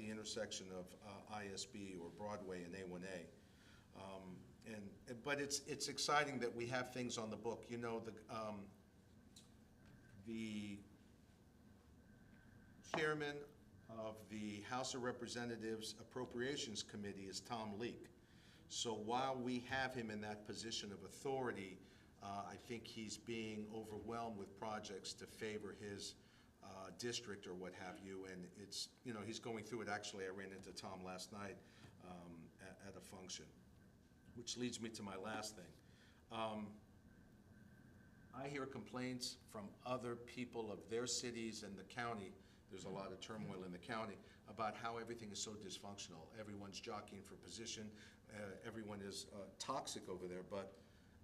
the intersection of ISB or Broadway and A1A. But it's exciting that we have things on the book. You know, the chairman of the House of Representatives Appropriations Committee is Tom Leak. So while we have him in that position of authority, I think he's being overwhelmed with projects to favor his district or what have you, and it's, you know, he's going through it. Actually, I ran into Tom last night at a function, which leads me to my last thing. I hear complaints from other people of their cities and the county. There's a lot of turmoil in the county about how everything is so dysfunctional. Everyone's jockeying for position. Everyone is toxic over there, but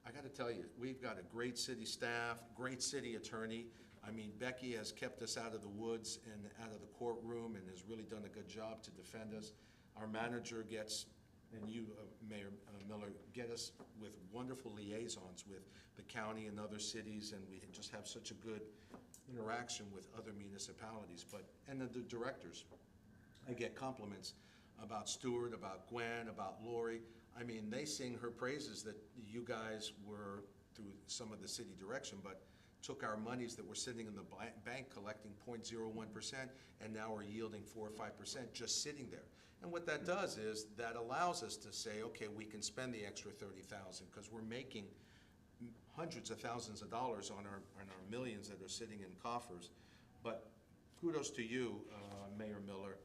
I got to tell you, we've got a great city staff, great city attorney. I mean, Becky has kept us out of the woods and out of the courtroom and has really done a good job to defend us. Our manager gets, and you, Mayor Miller, get us with wonderful liaisons with the county and other cities, and we just have such a good interaction with other municipalities. And the directors, I get compliments about Stuart, about Gwen, about Lori. I mean, they sing her praises that you guys were, through some of the city direction, but took our monies that were sitting in the bank collecting 0.01%, and now are yielding 4 or 5% just sitting there. And what that does is that allows us to say, okay, we can spend the extra $30,000 because we're making hundreds of thousands of dollars on our millions that are sitting in coffers. But kudos to you, Mayor Miller.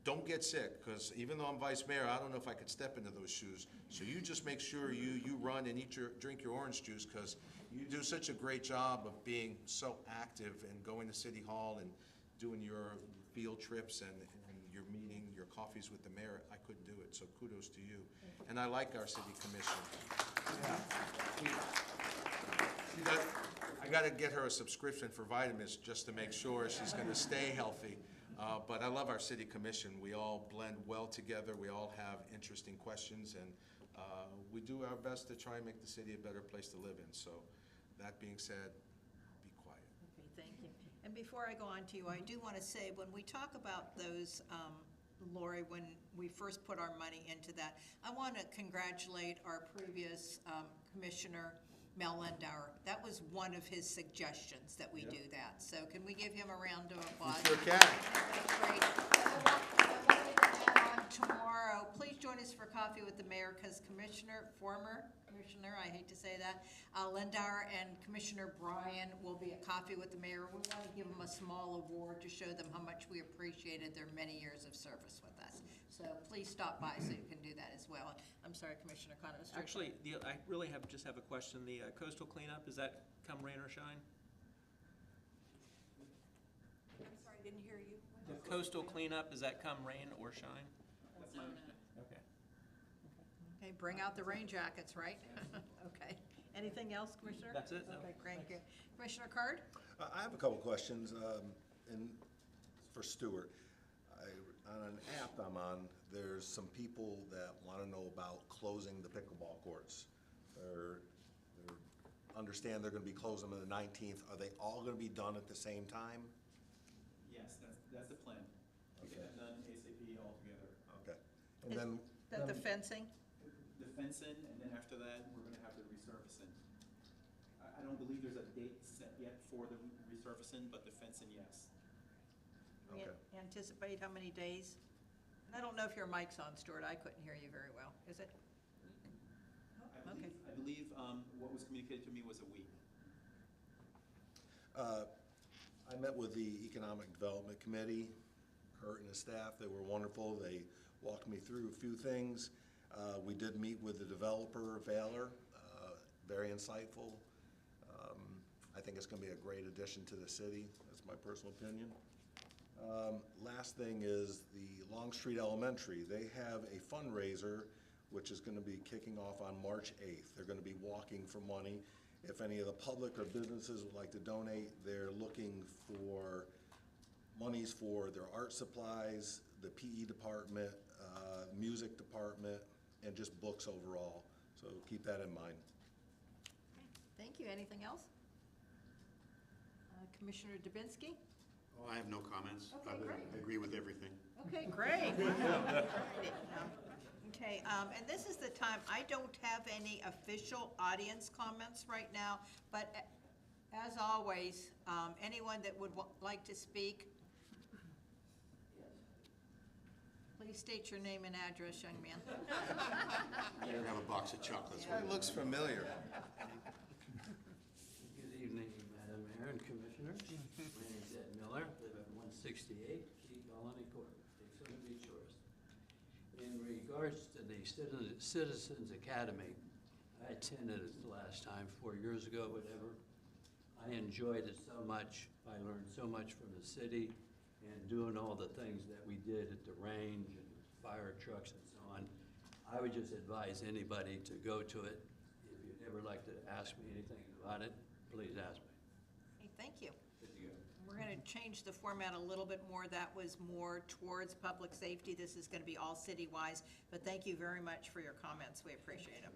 Don't get sick, because even though I'm vice mayor, I don't know if I could step into those shoes. So you just make sure you run and drink your orange juice, because you do such a great job of being so active and going to City Hall and doing your field trips and your meeting, your coffees with the mayor. I couldn't do it, so kudos to you. And I like our city commission. Yeah. I got to get her a subscription for vitamins just to make sure she's going to stay healthy. But I love our city commission. We all blend well together. We all have interesting questions, and we do our best to try and make the city a better place to live in. So that being said, be quiet. Okay, thank you. And before I go on to you, I do want to say, when we talk about those, Lori, when we first put our money into that, I want to congratulate our previous commissioner, Mel Lindauer. That was one of his suggestions that we do that. So can we give him a round of applause? You sure can. That's great. And on tomorrow, please join us for coffee with the mayor, because former commissioner, I hate to say that, Lindauer and Commissioner Bryan will be at coffee with the mayor. We want to give them a small award to show them how much we appreciated their many years of service with us. So please stop by so you can do that as well. I'm sorry, Commissioner Connors. Actually, I really just have a question. The coastal cleanup, is that come rain or shine? I'm sorry, I didn't hear you. The coastal cleanup, does that come rain or shine? That's not it. Okay. Okay, bring out the rain jackets, right? Okay. Anything else, Commissioner? That's it. Okay, thank you. Commissioner Card? I have a couple questions, and for Stuart. On an app I'm on, there's some people that want to know about closing the pickleball courts. They understand they're going to be closing them on the 19th. Are they all going to be done at the same time? Yes, that's the plan. To get that done ASAP altogether. Okay. And then The fencing? The fencing, and then after that, we're gonna have the resurfacing. I don't believe there's a date set yet for the resurfacing, but the fencing, yes. We Okay. anticipate how many days? And I don't know if your mic's on, Stuart. I couldn't hear you very well. Is it? Okay. I believe what was communicated to me was a week. I met with the Economic Development Committee, Kurt and his staff. They were wonderful. They walked me through a few things. We did meet with the developer, Valor, very insightful. I think it's going to be a great addition to the city. That's my personal opinion. Last thing is the Longstreet Elementary. They have a fundraiser which is going to be kicking off on March 8th. They're going to be walking for money. If any of the public or businesses would like to donate, they're looking for monies for their art supplies, the PE department, music department, and just books overall. So keep that in mind. Thank you. Anything else? Commissioner Dubinsky? Oh, I have no comments. Okay, great. I agree with everything. Okay, Okay, great. Okay, and this is the time, I don't have any official audience comments right now, but as always, anyone that would like to speak, please state your name and address, young man. You have a box of chocolates. That looks familiar. Good evening, Madam Mayor and Commissioners. My name is Ed Miller, live at 168 Key Colony Court, Daytona Beach, Shores. In regards to the Citizens Academy, I attended it the last time, 4 years ago, whatever. I enjoyed it so much. I learned so much from the city and doing all the things that we did at the range and fire trucks and so on. I would just advise anybody to go to it. If you'd ever like to ask me anything about it, please ask me. Hey, thank you. Good to go. We're going to change the format a little bit more. That was more towards public safety. This is going to be all city-wise, but thank you very much for your comments. We appreciate them.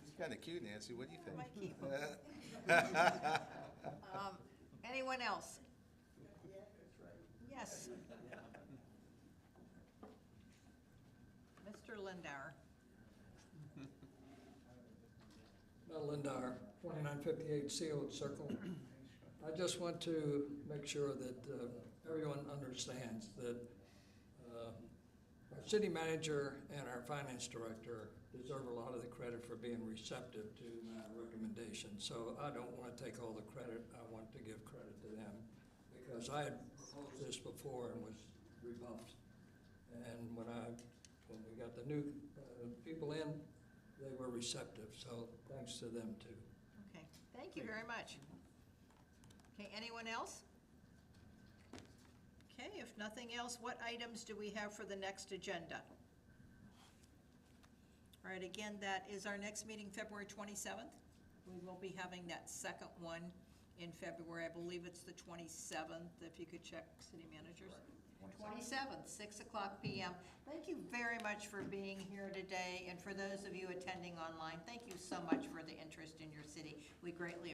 He's kind of cute, Nancy. What do you think? Might keep 'em. Anyone else? Yes. Mr. Lindauer. Mel Lindauer, 2958 Seawood Circle. I just want to make sure that everyone understands that our city manager and our finance director deserve a lot of the credit for being receptive to my recommendation. So I don't want to take all the credit. I want to give credit to them because I had proposed this before and was rebuffed. And when we got the new people in, they were receptive. So thanks to them too. Okay, thank you very much. Okay, anyone else? Okay, if nothing else, what items do we have for the next agenda? All right, again, that is our next meeting, February 27th. We will be having that second one in February. I believe it's the 27th, if you could check city managers. 27th, 6 o'clock PM. Thank you very much for being here today, and for those of you attending online, thank you so much for the interest in your city. We greatly